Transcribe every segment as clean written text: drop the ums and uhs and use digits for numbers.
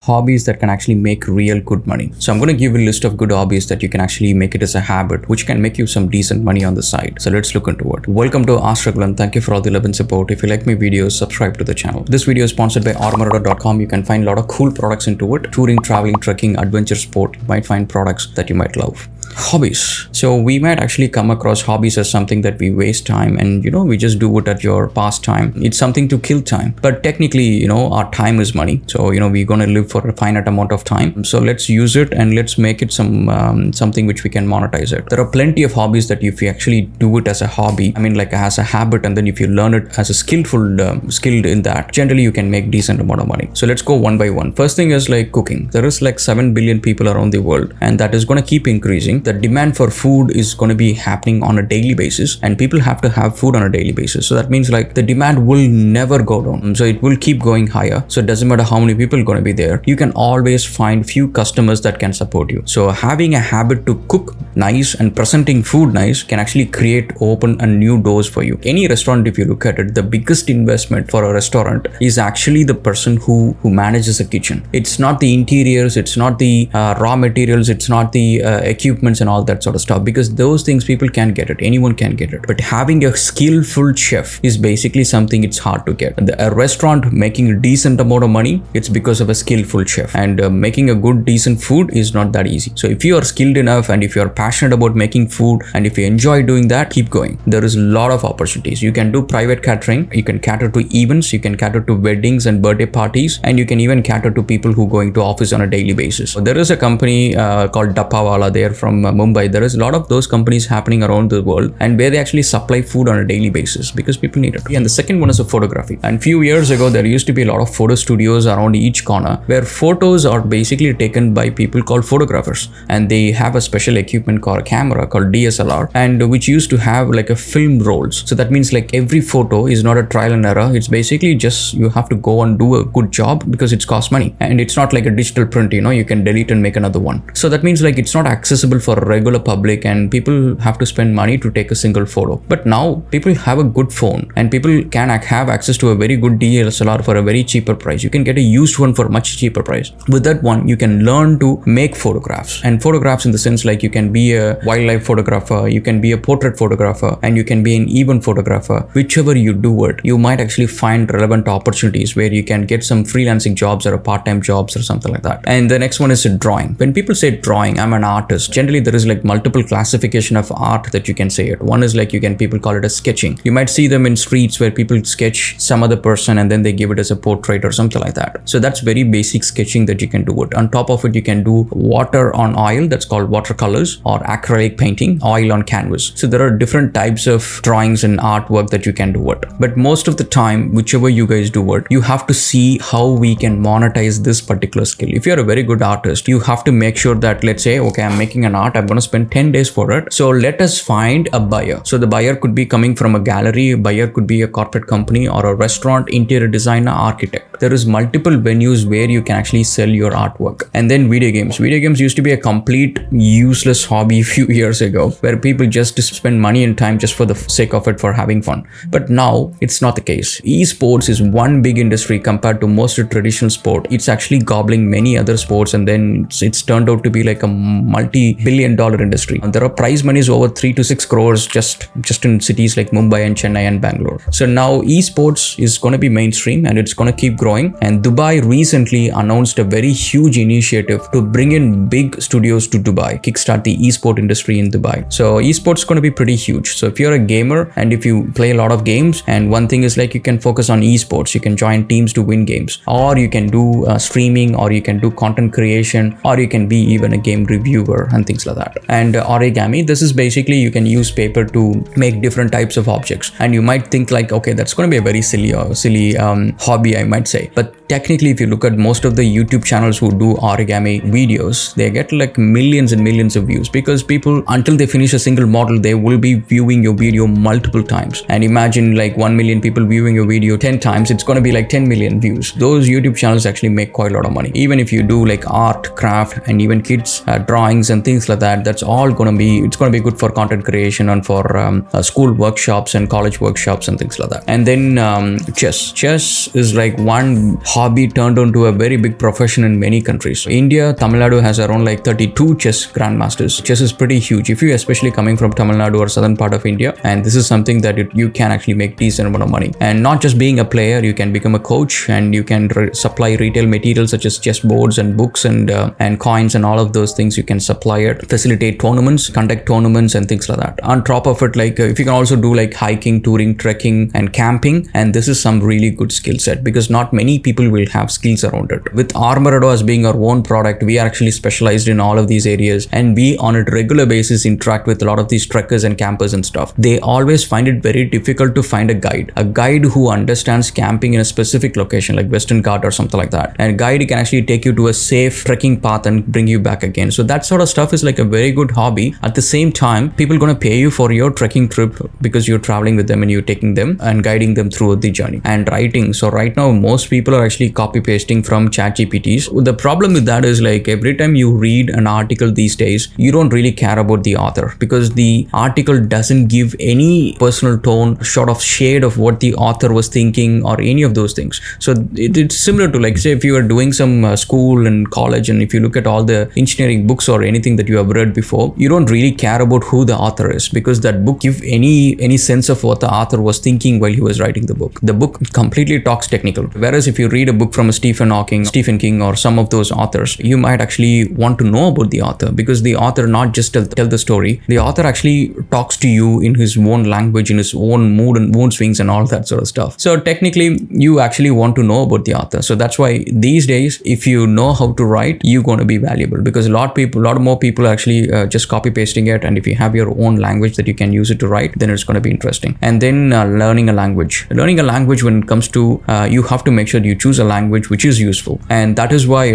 hobbies that can actually make real good money. So I'm going to give you a list of good hobbies that you can actually make it as a habit, which can make you some decent money on the side. So let's look into it. Welcome to Raghulan. Thank you for all the love and support. If you like my videos, subscribe to the channel. This video is sponsored by armor.com. You can find a lot of cool products into it. Touring, traveling, trekking, adventure sport. You might find products that you might love. Hobbies. So we might actually come across hobbies as something that we waste time and we just do it at your pastime. It's something to kill time, but technically our time is money. So we're going to live for a finite amount of time, so let's use it and let's make it something which we can monetize it. There are plenty of hobbies that if you actually do it as a hobby, like as a habit, and then if you learn it as a skilled in that, generally you can make decent amount of money. So let's go one by one. First thing is like cooking. There is like 7 billion people around the world, and that is going to keep increasing. The demand for food is going to be happening on a daily basis, and people have to have food on a daily basis. So that means like the demand will never go down. So it will keep going higher. So it doesn't matter how many people are going to be there. You can always find few customers that can support you. So having a habit to cook nice and presenting food nice can actually open a new doors for you. Any restaurant, if you look at it, the biggest investment for a restaurant is actually the person who manages a kitchen. It's not the interiors, it's not the raw materials, it's not the equipments and all that sort of stuff, because those things people can get it, anyone can get it. But having a skillful chef is basically something it's hard to get. A restaurant making a decent amount of money, it's because of a skillful chef, and making a good decent food is not that easy. So if you are skilled enough and if you are passionate about making food and if you enjoy doing that, keep going. There is a lot of opportunities. You can do private catering, you can cater to events, you can cater to weddings and birthday parties, and you can even cater to people who are going to office on a daily basis. So there is a company called Dappawala there from Mumbai. There is a lot of those companies happening around the world, and where they actually supply food on a daily basis because people need it. And the second one is a photography. And few years ago, there used to be a lot of photo studios around each corner where photos are basically taken by people called photographers, and they have a special equipment called a camera called DSLR, and which used to have like a film rolls. So that means like every photo is not a trial and error. It's basically just you have to go and do a good job because it's cost money, and it's not like a digital print. You can delete and make another one. So that means like it's not accessible for a regular public, and people have to spend money to take a single photo. But now people have a good phone, and people can have access to a very good DSLR for a very cheaper price. You can get a used one for a much cheaper price. With that one, you can learn to make photographs, and photographs in the sense like you can be a wildlife photographer, you can be a portrait photographer, and you can be an event photographer. Whichever you do it, you might actually find relevant opportunities where you can get some freelancing jobs or a part-time jobs or something like that. And the next one is drawing. When people say drawing, I'm an artist. Generally, there is like multiple classification of art that you can say it. One is like people call it as sketching. You might see them in streets where people sketch some other person and then they give it as a portrait or something like that. So that's very basic sketching that you can do it. On top of it, you can do water on oil, that's called watercolors, or acrylic painting, oil on canvas. So there are different types of drawings and artwork that you can do it. But most of the time, whichever you guys do it, you have to see how we can monetize this particular skill. If you're a very good artist, you have to make sure that, let's say, okay, I'm making an art, I'm going to spend 10 days for it. So let us find a buyer. So the buyer could be coming from a gallery, a buyer could be a corporate company or a restaurant, interior designer, architect. There is multiple venues where you can actually sell your artwork. And then video games. Video games used to be a complete useless hobby a few years ago, where people just spend money and time just for the sake of it, for having fun. But now it's not the case. Esports is one big industry compared to most traditional sport. It's actually gobbling many other sports, and then it's turned out to be like a multi-billion-dollar industry. And there are prize monies over 3 to 6 crores just in cities like Mumbai and Chennai and Bangalore. So now esports is going to be mainstream, and it's going to keep growing. And Dubai recently announced a very huge initiative to bring in big studios to Dubai, kickstart the esport industry in Dubai. So esports is going to be pretty huge. So if you're a gamer and if you play a lot of games, and one thing is like you can focus on esports, you can join teams to win games, or you can do streaming, or you can do content creation, or you can be even a game reviewer and things like that. And origami, this is basically you can use paper to make different types of objects. And you might think like, okay, that's going to be a very silly hobby, I might say. But technically, if you look at most of the YouTube channels who do origami videos, they get like millions and millions of views, because people, until they finish a single model, they will be viewing your video multiple times. And imagine like 1 million people viewing your video 10 times, it's going to be like 10 million views. Those YouTube channels actually make quite a lot of money. Even if you do like art, craft, and even kids drawings and things like that. That's all it's gonna be good for content creation and for school workshops and college workshops and things like that. And then chess is like one hobby turned into a very big profession in many countries. India, Tamil Nadu has around like 32 chess grandmasters. Chess is pretty huge. If you especially coming from Tamil Nadu or southern part of India, and this is something that you can actually make decent amount of money. And not just being a player, you can become a coach, and you can supply retail materials such as chess boards and books and coins and all of those things. You can supply it, facilitate tournaments, conduct tournaments and things like that. On top of it, like if you can also do like hiking, touring, trekking and camping, and this is some really good skill set because not many people will have skills around it. With Armorado as being our own product, we are actually specialized in all of these areas, and we on a regular basis interact with a lot of these trekkers and campers and stuff. They always find it very difficult to find a guide who understands camping in a specific location like Western Ghat or something like that. And a guide can actually take you to a safe trekking path and bring you back again. So that sort of stuff is like a very good hobby. At the same time, people gonna pay you for your trekking trip because you're traveling with them and you're taking them and guiding them through the journey. And writing. So right now, most people are actually copy pasting from ChatGPTs. The problem with that is like every time you read an article these days, you don't really care about the author because the article doesn't give any personal tone, sort of shade of what the author was thinking or any of those things. So it's similar to like say if you are doing some school and college, and if you look at all the engineering books or anything that you have read before, you don't really care about who the author is because that book give any sense of what the author was thinking while he was writing the book. The book completely talks technical. Whereas if you read a book from a Stephen King or some of those authors, you might actually want to know about the author because the author not just tell the story. The author actually talks to you in his own language, in his own mood and mood swings and all that sort of stuff. So technically, you actually want to know about the author. So that's why these days, if you know how to write, you're going to be valuable because a lot more people are actually just copy pasting it. And if you have your own language that you can use it to write, then it's going to be interesting. And then learning a language. Learning a language when it comes to, you have to make sure you choose a language which is useful. And that is why,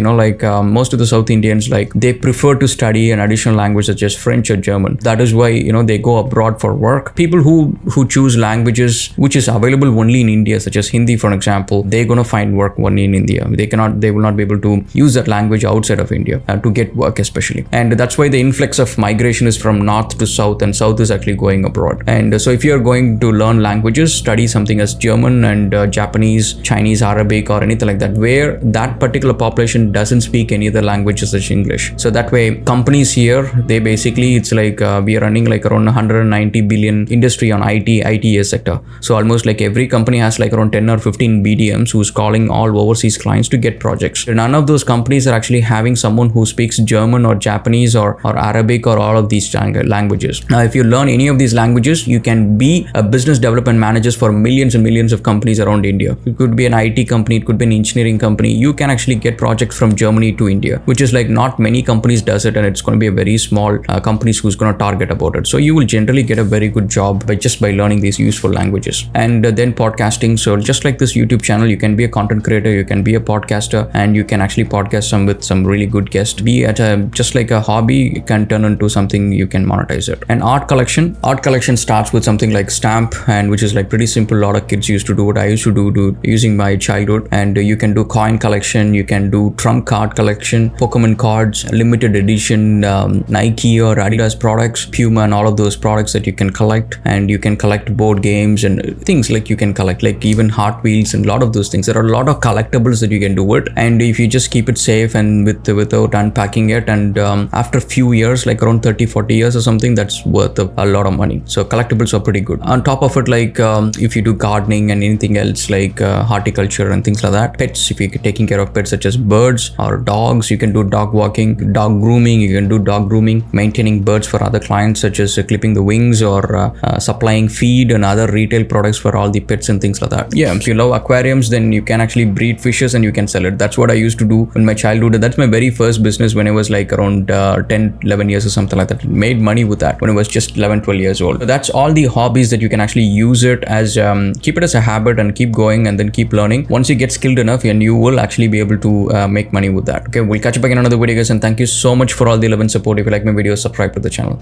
most of the South Indians, like they prefer to study an additional language such as French or German. That is why, they go abroad for work. People who choose languages which is available only in India, such as Hindi, for example, they're going to find work only in India. They will not be able to use that language outside of India to get work especially. And that's why the influx of migration is from north to south, and south is actually going abroad. And so if you're going to learn languages, study something as German and Japanese, Chinese, Arabic or anything like that, where that particular population doesn't speak any other languages such as English. So that way companies here, they basically, it's like we are running like around 190 billion industry on ITS sector. So almost like every company has like around 10 or 15 BDMs who's calling all overseas clients to get projects. None of those companies are actually having someone who speaks German or Japanese or Arabic or all of these languages. Now, if you learn any of these languages, you can be a business development manager for millions and millions of companies around India. It could be an IT company, it could be an engineering company. You can actually get projects from Germany to India, which is like not many companies does it, and it's going to be a very small companies who's going to target about it. So you will generally get a very good job by learning these useful languages. And then podcasting. So just like this YouTube channel, you can be a content creator, you can be a podcaster, and you can actually podcast with some really good guests. Be at just like a hobby, it can turn into something you can monetize it. And art collection starts with something like stamp, and which is like pretty simple. A lot of kids used to do what I used to do using my childhood. And you can do coin collection, you can do trump card collection, Pokemon cards, limited edition Nike or Adidas products, Puma and all of those products that you can collect. And you can collect board games and things like you can collect like even Hot Wheels and a lot of those things. There are a lot of collectibles that you can do it. And if you just keep it safe and without unpacking it, and after a few years, like around 30-40 years or something, that's worth a lot of money. So collectibles are pretty good. On top of it, like if you do gardening and anything else like horticulture and things like that, pets, if you're taking care of pets such as birds or dogs, you can do dog walking, dog grooming, you can do dog grooming, maintaining birds for other clients such as clipping the wings or supplying feed and other retail products for all the pets and things like that. Yeah, if you love aquariums, then you can actually breed fishes and you can sell it. That's what I used to do in my childhood. That's my very first business when I was like around 10-11 years or something like that. I made money with that when I was just 11-12 years old. So that's all the hobbies that you can actually use it as, keep it as a habit and keep going and then keep learning. Once you get skilled enough, and you will actually be able to make money with that. Okay, we'll catch up again on another video, guys, and thank you so much for all the love and support. If you like my videos, subscribe to the channel.